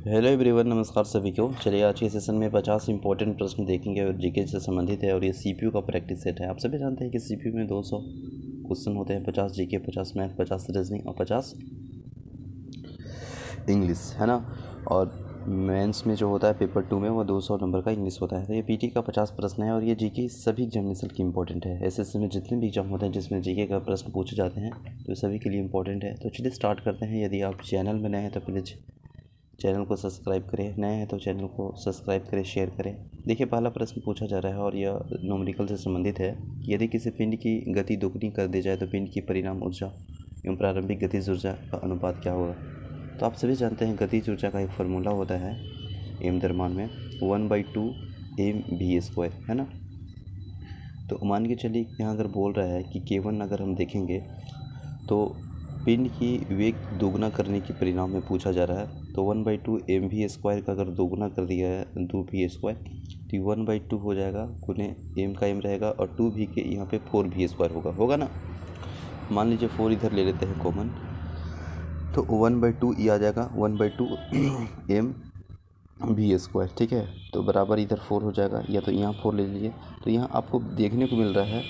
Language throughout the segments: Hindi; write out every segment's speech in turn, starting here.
हेलो एवरीवन, नमस्कार सभी को। चलिए आज के सेशन में 50 इंपॉर्टेंट प्रश्न देखेंगे और जीके से संबंधित है और ये सीपीयू का प्रैक्टिस सेट है। आप सभी जानते हैं कि सीपीयू में 200 क्वेश्चन होते हैं, 50 जीके, 50 मैथ, 50 रीजनिंग और 50 इंग्लिश, है ना। और मेंस में जो होता है पेपर 2 में वो 200 नंबर का इंग्लिश होता है। तो ये पीटी का 50 प्रश्न है और ये जीके सभी एग्जामिनेशन की इंपॉर्टेंट है। एसएससी में जितने भी एग्जाम होते हैं जिसमें जीके का प्रश्न पूछे जाते हैं तो सभी के लिए इंपॉर्टेंट है। तो चलिए स्टार्ट करते हैं। यदि आप चैनल में नए हैं तो प्लीज़ चैनल को सब्सक्राइब करें, नए हैं तो चैनल को सब्सक्राइब करें, शेयर करें। देखिए पहला प्रश्न पूछा जा रहा है और यह न्यूमेरिकल से संबंधित है। यदि किसी पिंड की गति दोगुनी कर दी जाए तो पिंड की परिणाम ऊर्जा एवं प्रारंभिक गतिज ऊर्जा का अनुपात क्या होगा। तो आप सभी जानते हैं गतिज ऊर्जा का एक फार्मूला होता है एम द्रव्यमान में 1/2 mv², है ना। तो मान के चलिए यहाँ अगर बोल रहा है कि K1 अगर हम देखेंगे तो पिंड की वेग दोगुना करने की परिणाम में पूछा जा रहा है। तो 1/2 mv² का अगर दोगुना कर दिया है 2v² तो 1/2 हो जाएगा, गुने m का m रहेगा और 2v के यहाँ पे 4v² होगा ना। मान लीजिए 4 इधर ले लेते हैं कॉमन, तो 1/2 ये आ जाएगा 1/2 mv², ठीक है। तो बराबर इधर 4 हो जाएगा, या तो यहाँ 4 ले लीजिए। तो यहाँ आपको देखने को मिल रहा है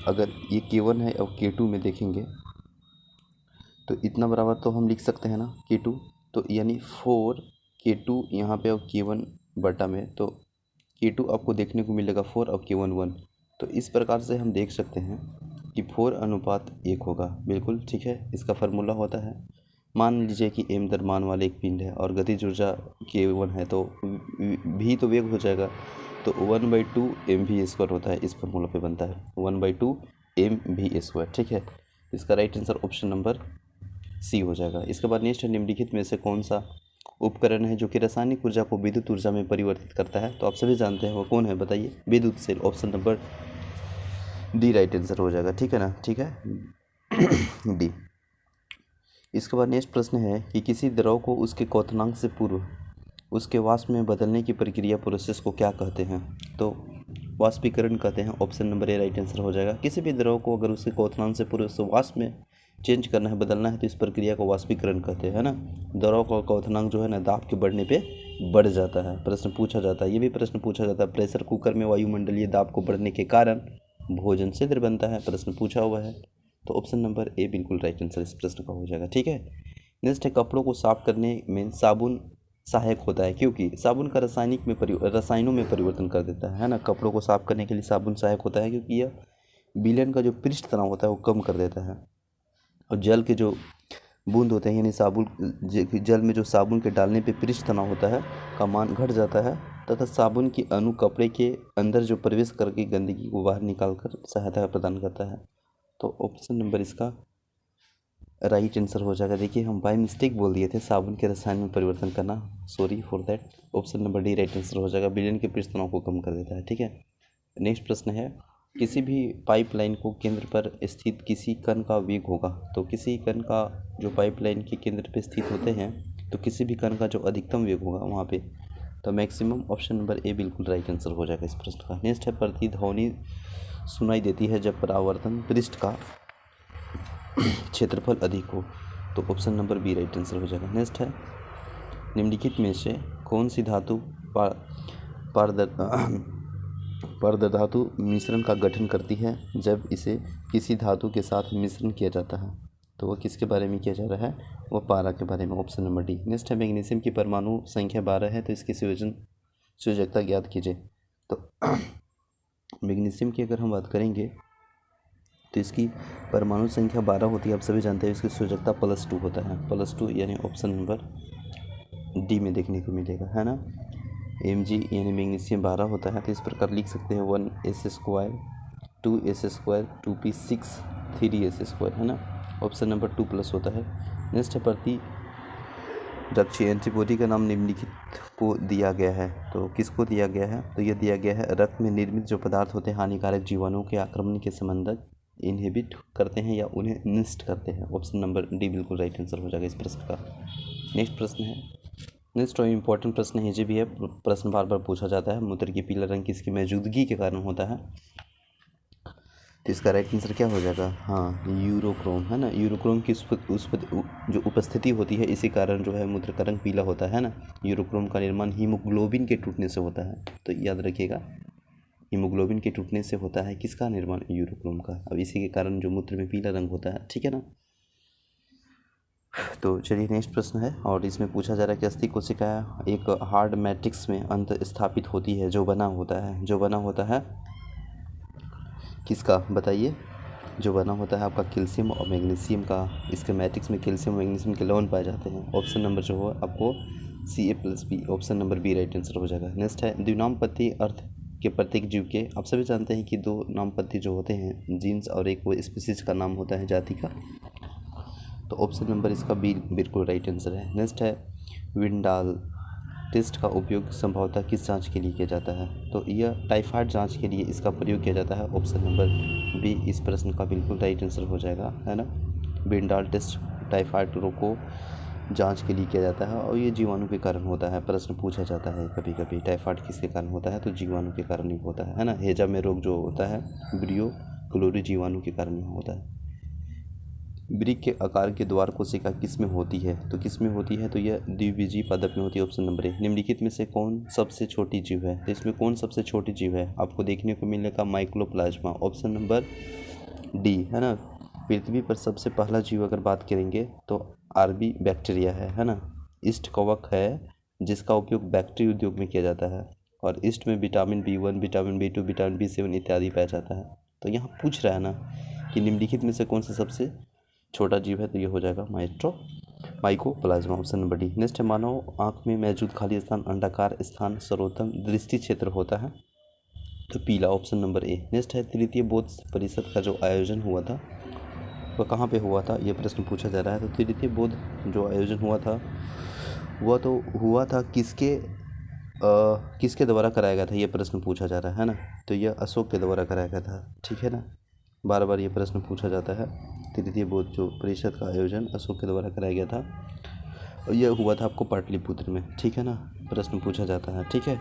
अगर ये K1 है और K2 में देखेंगे तो इतना बराबर तो हम लिख सकते हैं ना K2। तो यानी 4 K2 यहाँ पे और K1 बटा में, तो K2 आपको देखने को मिलेगा 4 और K1 1। तो इस प्रकार से हम देख सकते हैं कि 4:1 होगा। बिल्कुल ठीक है, इसका फार्मूला होता है। मान लीजिए कि m द्रव्यमान वाले एक पिंड है और गतिज ऊर्जा K1 है तो v तो वेग हो जाएगा, तो 1/2 mv² होता है। इस फार्मूला पे बनता है 1/2 mv², ठीक है। इसका right answer option number C हो जाएगा। इसके बाद नेक्स्ट है, निम्नलिखित में से कौन सा उपकरण है जो कि रासायनिक ऊर्जा को विद्युत ऊर्जा में परिवर्तित करता है। तो आप सभी जानते हैं वो कौन है, बताइए। विद्युत cell, option number D right answer हो जाएगा, ठीक है ना, ठीक है डी। इसके बाद नेक्स्ट प्रश्न है कि किसी द्रव को उसके क्वथनांक से पूर्व उसके वाष्प में बदलने की प्रक्रिया प्रोसेस को क्या कहते हैं। तो वाष्पीकरण कहते हैं, option number A right answer हो जाएगा। किसी भी द्रव को अगर उसके क्वथनांक से पूर्व उसे वाष्प में चेंज करना है, बदलना है, तो इस प्रक्रिया को वाष्पीकरण कहते हैं, है ना। द्रव का क्वथनांक जो है ना दाब के बढ़ने पे बढ़ जाता है। प्रश्न पूछा जाता है, ये भी प्रश्न पूछा जाता है, प्रेशर कुकर में वायुमंडलीय दाब को बढ़ने के कारण भोजन छिद्र बनता है, प्रश्न पूछा हुआ है। तो ऑप्शन नंबर ए बिल्कुल राइट आंसर इस प्रश्न का हो जाएगा, ठीक है। नेक्स्ट है, कपड़ों को साफ करने में साबुन सहायक होता है क्योंकि साबुन का रसायनों में परिवर्तन कर देता है ना। कपड़ों को साफ करने के लिए साबुन सहायक होता है क्योंकि यह विलयन का जो पृष्ठ तनाव होता है वो कम कर देता है और जल के जो बूंद होते हैं यानी जल में जो साबुन के डालने पे पृष्ठ तनाव होता है का मान घट जाता है तथा साबुन की अणु कपड़े के अंदर जो प्रवेश करके गंदगी को बाहर निकाल कर सहायता प्रदान करता है। तो ऑप्शन नंबर इसका राइट आंसर हो जाएगा। देखिए हम बाय मिस्टेक बोल दिए थे साबुन के रसायन में परिवर्तन करना, sorry for that. Option number D right answer हो जाएगा, विलयन के पृष्ठ तनाव को कम कर देता है, ठीक है। नेक्स्ट प्रश्न है, किसी भी पाइपलाइन को केंद्र पर स्थित किसी कण का वेग होगा। तो किसी कण का जो पाइपलाइन के केंद्र पर स्थित होते हैं तो किसी भी कण का जो अधिकतम वेग होगा वहाँ पे तो मैक्सिमम, ऑप्शन नंबर ए बिल्कुल राइट आंसर हो जाएगा इस प्रश्न का। नेक्स्ट है, प्रतिध्वनि सुनाई देती है जब परावर्तन पृष्ठ का क्षेत्रफल अधिक हो। तो option number B right answer हो जाएगा। नेक्स्ट है, निम्नलिखित में से कौन सी धातु पारदधातु मिश्रण का गठन करती है जब इसे किसी धातु के साथ मिश्रण किया जाता है। तो वह किसके बारे में किया जा रहा है, वह पारा के बारे में, ऑप्शन नंबर डी। नेक्स्ट है, मैग्नीशियम की परमाणु संख्या 12 है तो इसकी संयोजकता ज्ञात कीजिए। तो मैग्नीशियम की अगर हम बात करेंगे तो इसकी परमाणु संख्या 12 होती है, आप सभी जानते हैं। इसकी संयोजकता +2 होता है, +2, यानी ऑप्शन नंबर डी में देखने को मिलेगा, है ना। Mg यानी मैग्नीशियम 12 होता है। तो इस प्रकार लिख सकते हैं 1s² 2s² 2p6 3s², है ना। ऑप्शन नंबर 2+ होता है। नेक्स्ट है, प्रतिरक्षी एंटीबॉडी का नाम निम्नलिखित को दिया गया है। तो किसको दिया गया है, तो यह दिया गया है रक्त में निर्मित जो पदार्थ होते हैं हानिकारक जीवाणुओं के आक्रमण के संबंधक इनहिबिट करते हैं या उन्हें नष्ट करते हैं। ऑप्शन नंबर डी बिल्कुल राइट आंसर हो जाएगा इस प्रश्न का। नेक्स्ट प्रश्न है, नेक्स्ट और इम्पोर्टेंट प्रश्न है, ये भी है, प्रश्न बार बार पूछा जाता है। मूत्र की पीला रंग किसकी मौजूदगी के कारण होता है। तो इसका राइट आंसर क्या हो जाएगा? हाँ, यूरोक्रोम है ना। यूरोक्रोम की जो उपस्थिति होती है, इसी कारण जो है मूत्र का रंग पीला होता है ना। यूरोक्रोम का निर्माण हीमोग्लोबिन के टूटने से होता है, तो याद रखिएगा, हीमोग्लोबिन के टूटने से होता है किसका निर्माण? यूरोक्रोम का। अब इसी के कारण जो मूत्र में पीला रंग होता है, ठीक है ना। तो चलिए नेक्स्ट प्रश्न है, और इसमें पूछा जा रहा है कि अस्थि कोशिका एक हार्ड मैट्रिक्स में अंत स्थापित होती है जो बना होता है किसका? बताइए। जो बना होता है आपका कैल्शियम और मैग्नीशियम का। इसके मैट्रिक्स में कैल्शियम और मैग्नीशियम के लवण पाए जाते हैं। ऑप्शन नंबर जो हो आपको Ca+B, option number B right answer हो जाएगा। नेक्स्ट है द्विनामपत्ति अर्थ के प्रत्येक जीव के, आप सभी जानते हैं कि दो नामपत्ति जो होते हैं जीन्स, और एक वो स्पीसीज का नाम होता है जाति का। तो ऑप्शन नंबर इसका बी बिल्कुल राइट आंसर है। नेक्स्ट है विंडाल टेस्ट का उपयोग संभवतः किस जांच के लिए किया जाता है? तो यह टाइफाइड जांच के लिए इसका प्रयोग किया जाता है। ऑप्शन नंबर बी इस प्रश्न का बिल्कुल राइट आंसर हो जाएगा, है ना। विंडाल टेस्ट टाइफाइड रोग को जांच के लिए किया जाता है, और ये जीवाणु के कारण होता है। प्रश्न पूछा जाता है कभी कभी, टाइफाइड किसके कारण होता है? तो जीवाणु के कारण ही होता है ना। हेजा में रोग जो होता है ब्रियो क्लोरी जीवाणु के कारण ही होता है। वृक्क के आकार के द्वार कोशिका किस में होती है? तो किस में होती है? तो यह द्विबीजीय पादप में होती है। Option number A. निम्नलिखित में से कौन सबसे छोटी जीव है? तो इसमें कौन सबसे छोटी जीव है? आपको देखने को मिलेगा माइक्रोप्लाज्मा, ऑप्शन नंबर डी, है ना। पृथ्वी पर सबसे पहला जीव अगर बात करेंगे तो आरबी बैक्टीरिया है ना। ईस्ट कवक है जिसका उपयोग बैक्टीरिया उद्योग में किया जाता है, और ईस्ट में vitamin B1, vitamin B2, vitamin B7 इत्यादि पाया जाता है। तो यहाँ पूछ रहा है ना कि निम्नलिखित में से कौन सा सबसे छोटा जीव है? तो ये हो जाएगा mycoplasma, option number D. Next है मानव आँख में मौजूद खाली स्थान अंडाकार स्थान सर्वोत्तम दृष्टि क्षेत्र होता है, तो पीला, ऑप्शन नंबर ए। नेक्स्ट है तृतीय बौद्ध परिषद का जो आयोजन हुआ था वह कहाँ पे हुआ था? ये प्रश्न पूछा जा रहा है। तो तृतीय बौद्ध जो आयोजन हुआ था किसके द्वारा कराया गया था? ये प्रश्न पूछा जा रहा है ना। तो यह अशोक के द्वारा कराया गया था, ठीक है ना। बार बार ये प्रश्न पूछा जाता है। तृतीय बौद्ध जो परिषद का आयोजन अशोक के द्वारा कराया गया था, और यह हुआ था आपको पाटलिपुत्र में, ठीक है ना। प्रश्न पूछा जाता है, ठीक है।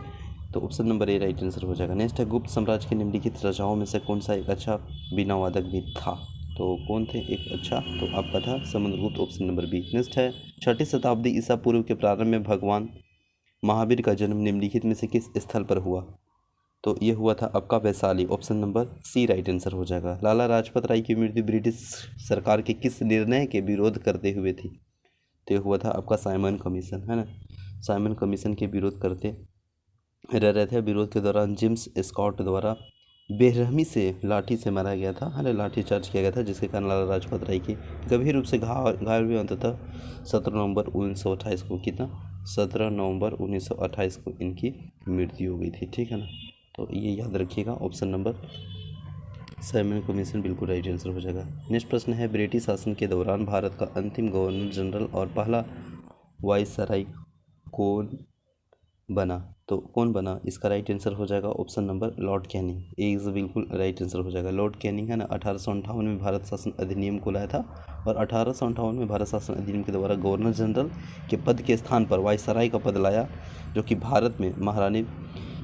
तो option number A right answer हो जाएगा। नेक्स्ट है गुप्त साम्राज्य के निम्नलिखित राजाओं में से कौन सा एक अच्छा बीना वादक भी था? तो कौन थे एक अच्छा? तो आपका था Samudragupta, option number B. Next है 6ठी शताब्दी ईसा पूर्व के प्रारंभ में भगवान महावीर का जन्म निम्नलिखित में से किस स्थल पर हुआ? तो ये हुआ था आपका Vaishali, option number C right answer हो जाएगा। लाला लाजपत राय की मृत्यु ब्रिटिश सरकार के किस निर्णय के विरोध करते हुए थी? तो ये हुआ था आपका साइमन कमीशन, है ना। साइमन कमीशन के विरोध करते रह रहे थे। विरोध के दौरान जेम्स स्कॉट द्वारा बेरहमी से लाठी से मारा गया था, है ना, लाठी चार्ज किया गया था, जिसके कारण लाला लाजपत राय की गंभीर रूप से घायल हुए। अंततः 17 नवंबर 1928 को, कितना, 17 नवंबर 1928 को इनकी मृत्यु हो गई थी, ठीक है ना। तो ये याद रखिएगा, ऑप्शन नंबर साइमन कमीशन बिल्कुल राइट आंसर हो जाएगा। नेक्स्ट प्रश्न है ब्रिटिश शासन के दौरान भारत का अंतिम गवर्नर जनरल और पहला वाइसराय कौन बना? तो कौन बना? इसका राइट आंसर हो जाएगा option number Lord Canning. A is बिल्कुल राइट आंसर हो जाएगा। लॉर्ड कैनिंग, है ना, 1858 में भारत शासन अधिनियम को लाया था, और 1858 में भारत शासन अधिनियम के द्वारा गवर्नर जनरल के पद के स्थान पर वाइसराय का पद लाया, जो कि भारत में महारानी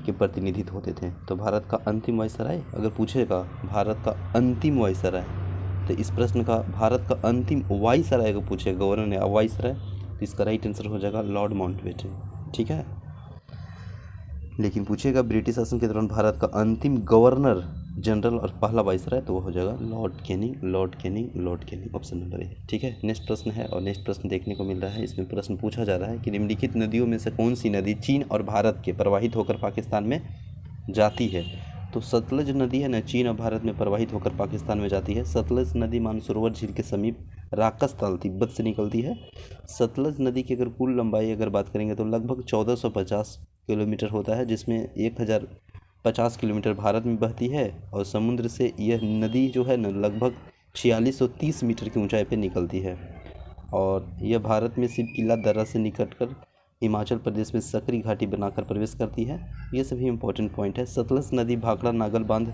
के प्रतिनिधित्व होते थे। तो भारत का अंतिम वाइसराय अगर पूछेगा, भारत का अंतिम वाइसराय, तो इस प्रश्न का भारत का अंतिम वाइसराय अगर पूछेगा गवर्नर ने वाइसराय, तो इसका राइट आंसर हो जाएगा लॉर्ड माउंटबेटन, ठीक है। लेकिन पूछेगा ब्रिटिश शासन के दौरान भारत का अंतिम गवर्नर जनरल और पहला वाइसराय, तो वो हो जाएगा Lord Canning, Lord Canning, Lord Canning, option number A, ठीक है। नेक्स्ट प्रश्न है, और नेक्स्ट प्रश्न देखने को मिल रहा है। इसमें प्रश्न पूछा जा रहा है कि निम्नलिखित नदियों में से कौन सी नदी चीन और भारत के प्रवाहित होकर पाकिस्तान में जाती है? तो सतलज नदी, है ना, चीन और भारत में प्रवाहित होकर पाकिस्तान में जाती है। सतलज नदी मानसरोवर झील के समीप राकस ताल तिब्बत से निकलती है। सतलज नदी की अगर कुल लंबाई अगर बात करेंगे तो लगभग 1450 किलोमीटर होता है, जिसमें 1050 किलोमीटर भारत में बहती है, और समुद्र से यह नदी जो है ना लगभग 4630 मीटर की ऊंचाई पर निकलती है। और यह भारत में शिव किला दर्रा से निकटकर हिमाचल प्रदेश में सकरी घाटी बनाकर प्रवेश करती है। ये सभी इंपॉर्टेंट पॉइंट है। सतलज नदी भाखड़ा नागल बांध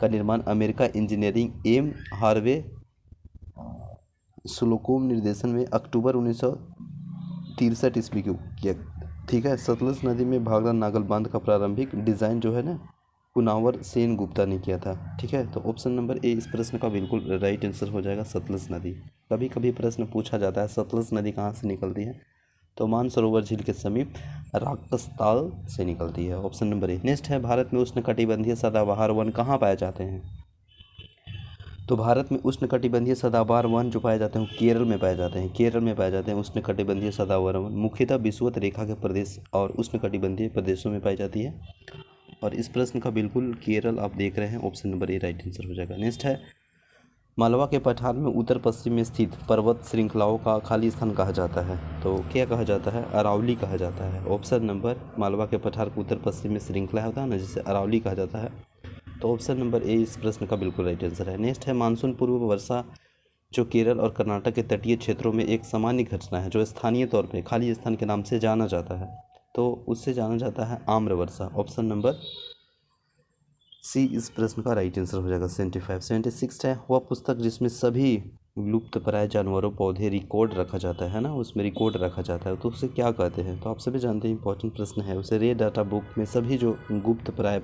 का निर्माण अमेरिका इंजीनियरिंग एम हार्वे स्लोकोम निर्देशन में अक्टूबर 1963 ईस्वी को किया, ठीक है। सतलज नदी में भाखड़ा नागल बांध का प्रारंभिक डिज़ाइन जो है ना कुनावर सेन गुप्ता ने किया था। ठीक है, तो ऑप्शन नंबर ए इस प्रश्न का बिल्कुल राइट आंसर हो जाएगा सतलज नदी। कभी कभी प्रश्न पूछा जाता है सतलज नदी कहाँ से निकलती है, तो मानसरोवर झील के समीप राक्षसताल से निकलती है। Option number A. नेक्स्ट है, भारत में उष्णकटिबंधीय सदाबहार वन कहाँ पाए जाते हैं, तो भारत में उष्णकटिबंधीय सदाबहार वन जो पाए जाते हैं केरल में पाए जाते हैं। केरल में पाए जाते हैं उष्णकटिबंधीय सदाबहार वन, मुख्यतः विषुवत रेखा के प्रदेश और उष्णकटिबंधीय प्रदेशों में पाई जाती है। और इस प्रश्न का बिल्कुल केरल आप देख रहे हैं, option number A right answer हो जाएगा। नेक्स्ट है, मालवा के पठार में उत्तर पश्चिम में स्थित पर्वत श्रृंखलाओं का खाली स्थान कहा जाता है, तो क्या कहा जाता है, अरावली कहा जाता है। ऑप्शन नंबर, मालवा के पठार के उत्तर पश्चिम में श्रृंखला होता है ना, जिसे अरावली कहा जाता है, तो ऑप्शन नंबर ए इस प्रश्न का बिल्कुल राइट आंसर है। नेक्स्ट है, मानसून पूर्व वर्षा जो केरल और कर्नाटक के तटीय क्षेत्रों में एक सामान्य घटना है जो स्थानीय तौर पर खाली स्थान के नाम से जाना जाता है, तो उससे जाना जाता है आम्र वर्षा। ऑप्शन नंबर सी इस प्रश्न का राइट आंसर हो जाएगा 75। 76 है, वह पुस्तक जिसमें सभी लुप्तप्राय जानवरों पौधे रिकॉर्ड रखा जाता है ना, उसमें रिकॉर्ड रखा जाता है, तो उसे क्या कहते हैं, तो आप सभी जानते हैं इंपॉर्टेंट प्रश्न है। उसे रेड डाटा बुक में सभी जो गुप्तप्राय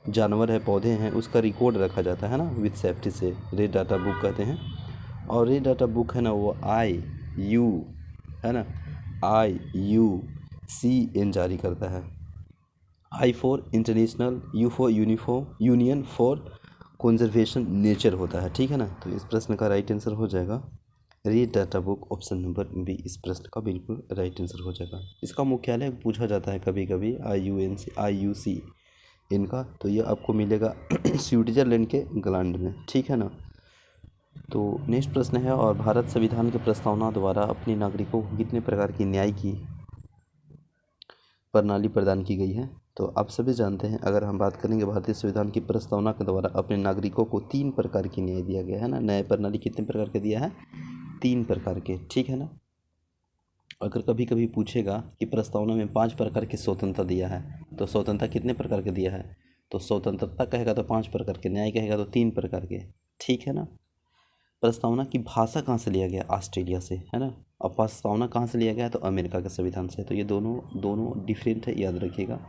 जानवर है पौधे हैं उसका रिकॉर्ड रखा जाता है ना, विद सेफ्टी से रेड डाटा बुक कहते हैं। और रेड डाटा बुक है ना वो IU है ना, IUCN जारी करता है। I for international, U for union for conservation nature होता है। ठीक है ना, तो इस प्रश्न का राइट आंसर हो जाएगा read data book, option number B इस प्रश्न का बिल्कुल राइट आंसर हो जाएगा। इसका मुख्यालय पूछा जाता है कभी कभी IUC इनका, तो ये आपको मिलेगा स्विट्जरलैंड के ग्लांड में। ठीक है ना, तो नेक्स्ट प्रश्न है, और भारत संविधान के प्रस्तावना द्वारा अपने नागरिकों को कितने प्रकार की न्याय की प्रणाली प्रदान की गई है, तो आप सभी जानते हैं, अगर हम बात करेंगे भारतीय संविधान की प्रस्तावना के द्वारा अपने नागरिकों को 3 प्रकार की न्याय दिया गया है ना। न्याय प्रणाली कितने प्रकार के दिया है, 3 प्रकार के। ठीक है ना, अगर कभी कभी पूछेगा कि प्रस्तावना में 5 प्रकार की स्वतंत्रता दिया है, तो स्वतंत्रता कितने प्रकार के दिया है, तो स्वतंत्रता कहेगा तो 5 प्रकार के, न्याय कहेगा तो 3 प्रकार के। ठीक है ना, प्रस्तावना की भाषा कहाँ से लिया गया, ऑस्ट्रेलिया से है ना, और प्रस्तावना कहाँ से लिया गया तो अमेरिका के संविधान से, तो ये दोनों डिफरेंट है, याद रखिएगा।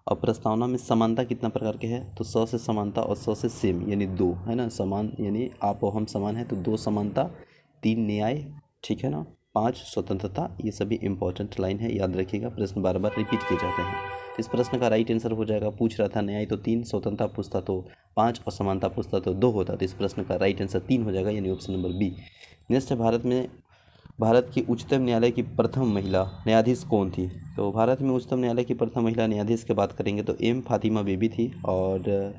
और प्रस्तावना में समानता कितना प्रकार के है, तो 100 से समानता और 100 से सेम यानी 2 है ना, समान यानी आप और हम समान है, तो 2 समानता, 3 न्याय, ठीक है ना, 5 स्वतंत्रता, ये सभी इंपॉर्टेंट लाइन है, याद रखिएगा, प्रश्न बार बार रिपीट किए जाते हैं। तो इस प्रश्न का राइट आंसर हो जाएगा, पूछ रहा था न्याय तो 3, स्वतंत्रता पूछता तो 5 और समानता पूछता तो 2 होता, तो इस प्रश्न का राइट आंसर 3 हो जाएगा, यानी ऑप्शन नंबर बी। नेक्स्ट है, भारत की उच्चतम न्यायालय की प्रथम महिला न्यायाधीश कौन थी, तो भारत में उच्चतम न्यायालय की प्रथम महिला न्यायाधीश की बात करेंगे तो एम फातिमा बीबी थी, और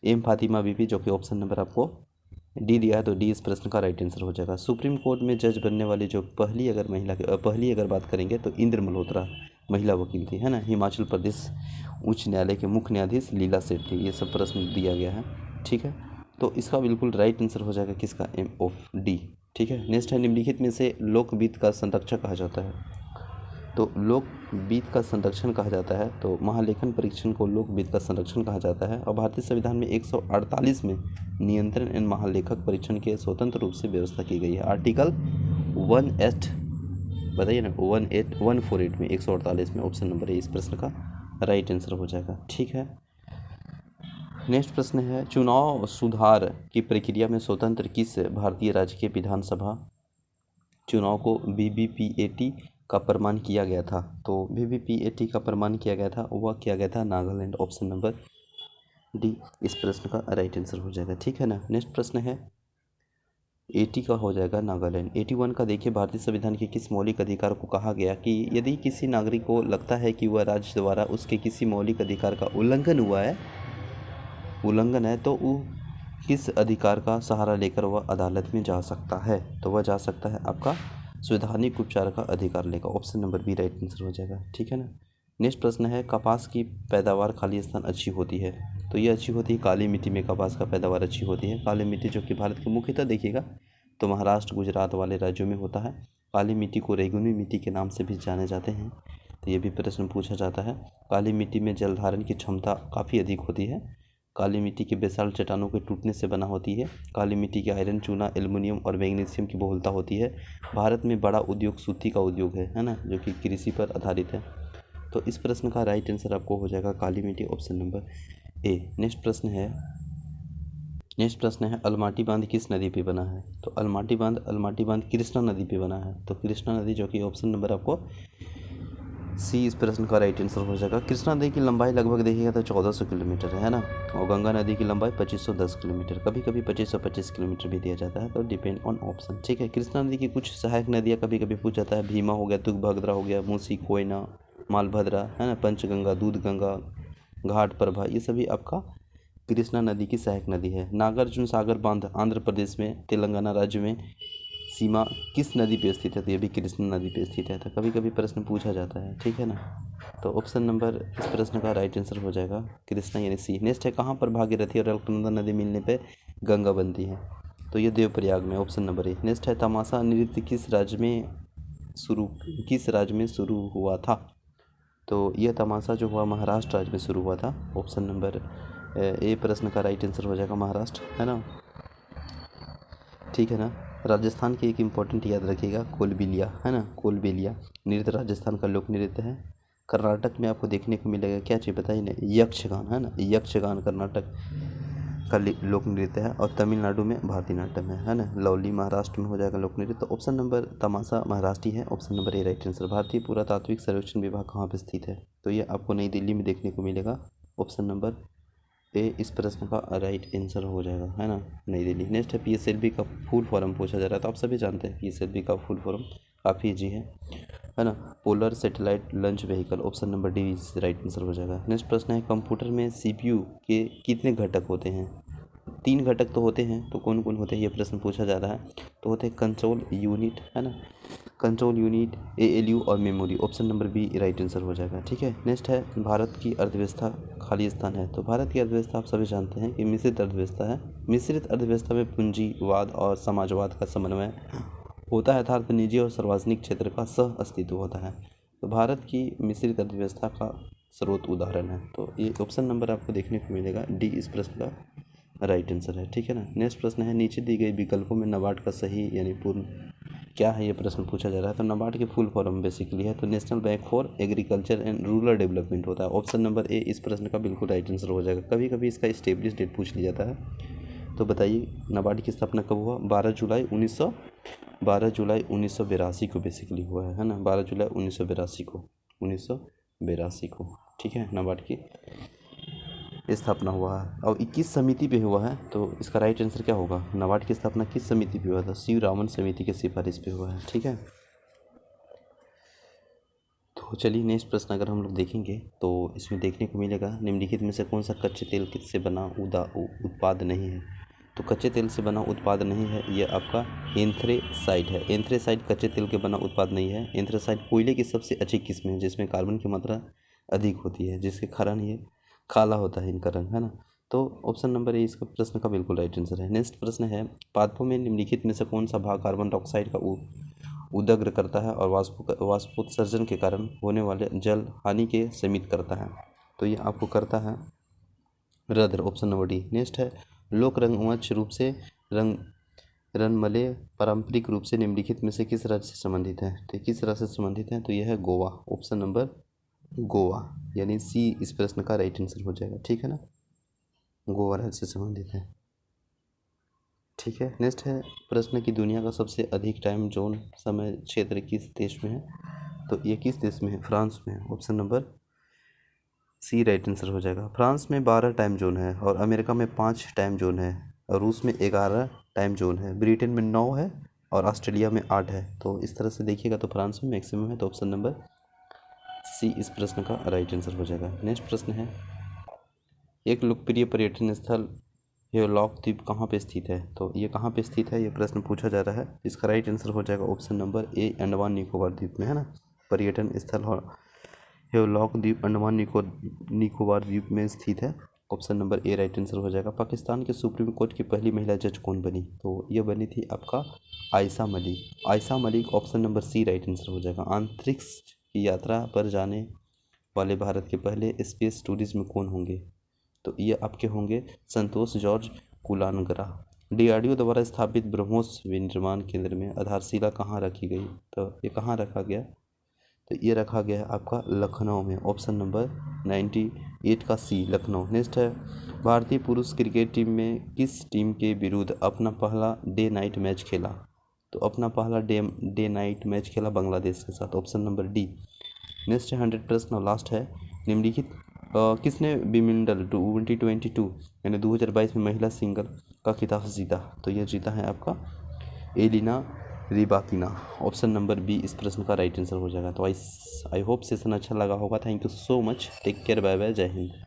एम फातिमा बीबी जो कि ऑप्शन नंबर आपको डी दिया है, तो डी इस प्रश्न का राइट आंसर हो जाएगा। सुप्रीम कोर्ट में जज बनने वाली जो पहली अगर बात करेंगे तो इंद्र मल्होत्रा महिला वकील थी है ना। हिमाचल प्रदेश उच्च न्यायालय के मुख्य न्यायाधीश लीला सेठ थी। ये सब प्रश्न दिया गया है, ठीक है, तो इसका बिल्कुल राइट आंसर हो जाएगा किसका, एम ऑफ डी, ठीक है। नेक्स्ट है, निम्नलिखित में से लोकवित्त का संरक्षक कहा जाता है, तो लोकवित्त का संरक्षण कहा जाता है, तो महालेखन परीक्षण को लोकवित्त का संरक्षण कहा जाता है। और भारतीय संविधान में 148 में नियंत्रण एवं महालेखक परीक्षण के स्वतंत्र रूप से व्यवस्था की गई है। आर्टिकल 1 बताइए ना, 148 में 148 में ऑप्शन नंबर ए इस प्रश्न का राइट आंसर हो जाएगा, ठीक है। नेक्स्ट प्रश्न है, चुनाव सुधार की प्रक्रिया में स्वतंत्र किस भारतीय राज्य के विधानसभा चुनाव को VVPAT का प्रमाण किया गया था, तो VVPAT का प्रमाण किया गया था, वह किया गया था नागालैंड, ऑप्शन नंबर डी इस प्रश्न का राइट आंसर हो जाएगा, ठीक है ना। नेक्स्ट प्रश्न है, 80 का हो जाएगा नागालैंड। 81 का देखिए, भारतीय संविधान के किस मौलिक अधिकार को कहा गया कि यदि किसी नागरिक को लगता है कि वह राज्य द्वारा उसके किसी मौलिक अधिकार का उल्लंघन है तो वो किस अधिकार का सहारा लेकर वह अदालत में जा सकता है, तो वह जा सकता है आपका संवैधानिक उपचार का अधिकार लेकर, option number B right answer हो जाएगा, ठीक है ना। नेक्स्ट प्रश्न है, कपास की पैदावार खाली स्थान अच्छी होती है, तो ये अच्छी होती है काली मिट्टी में कपास का पैदावार अच्छी होती है। काली मिट्टी जो कि भारत के मुख्यतः देखिएगा तो महाराष्ट्र गुजरात वाले राज्यों में होता है। काली मिट्टी को रेगुनी मिट्टी के नाम से भी जाने जाते हैं, तो ये भी प्रश्न पूछा जाता है। काली मिट्टी में जल धारण की क्षमता काफ़ी अधिक होती है। काली मिट्टी की बेसाल्ट चट्टानों के टूटने से बना होती है। काली मिट्टी की आयरन, चूना, एल्युमिनियम और मैग्नीशियम की बहुलता होती है। भारत में बड़ा उद्योग सूती का उद्योग है ना, जो कि कृषि पर आधारित है। तो इस प्रश्न का राइट आंसर आपको हो जाएगा काली मिट्टी, ऑप्शन नंबर ए। नेक्स्ट प्रश्न है अलमाटी बांध किस नदी पे बना है? तो अलमाटी बांध कृष्णा नदी पे बना है। तो कृष्णा नदी, जो कि ऑप्शन नंबर आपको सी इस प्रश्न का राइट आंसर हो जाएगा। कृष्णा नदी की लंबाई लगभग देखिएगा तो 1400 किलोमीटर है ना, और गंगा नदी की लंबाई 2510 किलोमीटर, कभी कभी 2525 किलोमीटर भी दिया जाता है, तो डिपेंड ऑन ऑप्शन। ठीक है, कृष्णा नदी की कुछ सहायक नदियाँ कभी कभी पूछ जाता है, भीमा हो गया, तुंगभद्रा हो गया, मूसी, कोयना, मालभद्रा है ना, पंचगंगा, दूधगंगा, घाट प्रभा, ये सभी आपका कृष्णा नदी की सहायक नदी है। नागार्जुन सागर बांध आंध्र प्रदेश में तेलंगाना राज्य में सीमा किस नदी पे स्थित है? तो ये भी कृष्णा नदी पे स्थित है। तो कभी कभी प्रश्न पूछा जाता है, ठीक है ना। तो ऑप्शन नंबर इस प्रश्न का राइट आंसर हो जाएगा कृष्णा यानी सी। नेक्स्ट है कहाँ पर भागीरथी और अलकनंदा नदी मिलने पे गंगा बनती है? तो ये देवप्रयाग में, ऑप्शन नंबर ए। नेक्स्ट है तमाशा नृत्य किस राज्य में शुरू हुआ था? तो यह तमाशा जो हुआ महाराष्ट्र राज्य में शुरू हुआ था। ऑप्शन नंबर ए प्रश्न का राइट आंसर हो जाएगा महाराष्ट्र, है ना। ठीक है ना। राजस्थान की एक इम्पॉर्टेंट याद रखिएगा, कोलबिलिया, है ना, कोलबिलिया नृत्य राजस्थान का लोक नृत्य है। कर्नाटक में आपको देखने को मिलेगा क्या चीज़ बताइए ना, यक्षगान, है ना, यक्षगान कर्नाटक का लोक नृत्य है। और तमिलनाडु में भारतीनाट्यम है ना। लवली महाराष्ट्र में हो जाएगा लोक नृत्य। तो ऑप्शन नंबर तमाशा महाराष्ट्र है, option number A right answer. भारतीय पुरातात्विक सर्वेक्षण विभाग कहाँ पर स्थित है? तो ये आपको नई दिल्ली में देखने को मिलेगा। ऑप्शन नंबर ए इस प्रश्न का राइट आंसर हो जाएगा, है ना, नई दिल्ली। नेक्स्ट है पीएसएलवी का फुल फॉर्म पूछा जा रहा है, तो आप सभी जानते हैं पीएसएलवी का फुल फॉर्म, काफ़ी ईजी है ना, polar satellite launch vehicle. Option number D इस राइट आंसर हो जाएगा। नेक्स्ट प्रश्न है कंप्यूटर में सीपीयू के कितने घटक होते हैं? 3 घटक तो होते हैं, तो कौन कौन होते हैं ये प्रश्न पूछा जा रहा है। तो होते हैं कंट्रोल यूनिट, है ना, कंट्रोल यूनिट, एएलयू और memory. Option number B right answer हो जाएगा। ठीक है। नेक्स्ट है भारत की अर्थव्यवस्था खाली स्थान है। तो भारत की अर्थव्यवस्था आप सभी जानते हैं कि मिश्रित अर्थव्यवस्था है। मिश्रित अर्थव्यवस्था में पूंजीवाद और समाजवाद का समन्वय होता है, अर्थात निजी और सार्वजनिक क्षेत्र का सह अस्तित्व होता है। तो भारत की मिश्रित अर्थव्यवस्था का स्रोत उदाहरण है। तो ये ऑप्शन नंबर आपको देखने को मिलेगा डी इस प्रश्न का राइट आंसर है। ठीक है ना। नेक्स्ट प्रश्न है नीचे दी गई विकल्पों में नाबार्ड का सही यानी पूर्ण क्या है, ये प्रश्न पूछा जा रहा है। तो नाबार्ड की फुल फॉर्म बेसिकली है तो national bank for agriculture and rural development होता है। ऑप्शन नंबर ए इस प्रश्न का बिल्कुल राइट आंसर हो जाएगा। कभी कभी इसका स्टेब्लिश डेट पूछ लिया जाता है। तो बताइए नाबार्ड की स्थापना कब हुआ? 12 जुलाई 1982 को बेसिकली हुआ है ना, 12 जुलाई 1982 को। ठीक है, नाबार्ड की स्थापना हुआ है। और 21 समिति पे हुआ है, तो इसका राइट आंसर क्या होगा? नाबार्ड की स्थापना किस समिति पे हुआ था? शिव रामन समिति के सिफारिश पे हुआ है। ठीक है। तो चलिए नेक्स्ट प्रश्न अगर हम लोग देखेंगे तो इसमें देखने को मिलेगा निम्नलिखित में से कौन सा कच्चे तेल से बना उत्पाद नहीं है? तो कच्चे तेल से बना उत्पाद नहीं है, ये आपका एंथ्रेसाइट है। एंथ्रेसाइट कच्चे तेल के बना उत्पाद नहीं है। एंथ्रेसाइट कोयले की सबसे अच्छी किस्म है जिसमें कार्बन की मात्रा अधिक होती है, जिसके कारण ये काला होता है इनका रंग, है ना। तो ऑप्शन नंबर ए इसका प्रश्न का बिल्कुल राइट आंसर है। नेक्स्ट प्रश्न है पादपों में निम्नलिखित में से कौन सा भाग कार्बन डाइऑक्साइड का उदग्र करता है और वाष्पोत्सर्जन के कारण होने वाले जल हानि के सीमित करता है? तो ये आपको करता है रद्र, ऑप्शन नंबर डी। नेक्स्ट है लोक रंगमंच रूप से रनमले पारंपरिक रूप से निम्नलिखित में से किस राज्य से संबंधित है? तो किस राज्य से संबंधित है? तो यह है गोवा, ऑप्शन नंबर गोवा यानी सी इस प्रश्न का राइट आंसर हो जाएगा। ठीक है ना, गोवा राज्य से संबंधित है। ठीक है। नेक्स्ट है प्रश्न की दुनिया का सबसे अधिक टाइम जोन समय क्षेत्र किस देश में है? तो ये किस देश में है? फ्रांस में। Option number C right answer हो जाएगा। फ्रांस में 12 टाइम जोन है और अमेरिका में 5 टाइम जोन है और रूस में 11 टाइम जोन है, ब्रिटेन में 9 है और ऑस्ट्रेलिया में 8 है। तो इस तरह से देखिएगा तो फ्रांस में मैक्सिमम है, तो ऑप्शन नंबर सी इस प्रश्न का राइट आंसर हो जाएगा। नेक्स्ट प्रश्न है एक लोकप्रिय पर्यटन स्थल हेवलॉक द्वीप कहाँ पे स्थित है? तो ये कहाँ पे स्थित है ये प्रश्न पूछा जा रहा है। इसका राइट आंसर हो जाएगा option number A Andaman Nicobar द्वीप में, है ना। पर्यटन स्थल हेवलॉक द्वीप अंडमान निकोबार द्वीप में स्थित है। Option number A right answer हो जाएगा। पाकिस्तान के सुप्रीम कोर्ट की पहली महिला जज कौन बनी? तो ये बनी थी आपका Ayesha Malik. Ayesha Malik option number C right answer हो जाएगा। अंतरिक्ष की यात्रा पर जाने वाले भारत के पहले स्पेस टूरिज्म कौन होंगे? तो ये आपके होंगे संतोष जॉर्ज कुलानगरा। डीआरडीओ द्वारा स्थापित ब्रह्मोस विनिर्माण केंद्र में आधारशिला कहाँ रखी गई? तो ये कहाँ रखा गया? तो ये रखा गया है आपका लखनऊ में, ऑप्शन नंबर 98 का सी लखनऊ। नेक्स्ट है, भारतीय पुरुष क्रिकेट टीम में किस टीम के विरुद्ध अपना पहला डे नाइट मैच खेला? तो अपना पहला डे नाइट मैच खेला बांग्लादेश के साथ, ऑप्शन नंबर डी। नेक्स्ट है 100 प्रश्न और लास्ट है, निम्नलिखित किसने विमिल्डन 2022 यानी 2022 में महिला सिंगल का खिताब जीता? तो यह जीता है आपका Elena Rybakina, option number B इस प्रश्न का राइट आंसर हो जाएगा। तो आई होप सेशन अच्छा लगा होगा। Thank you so much, take care, bye bye, जय हिंद।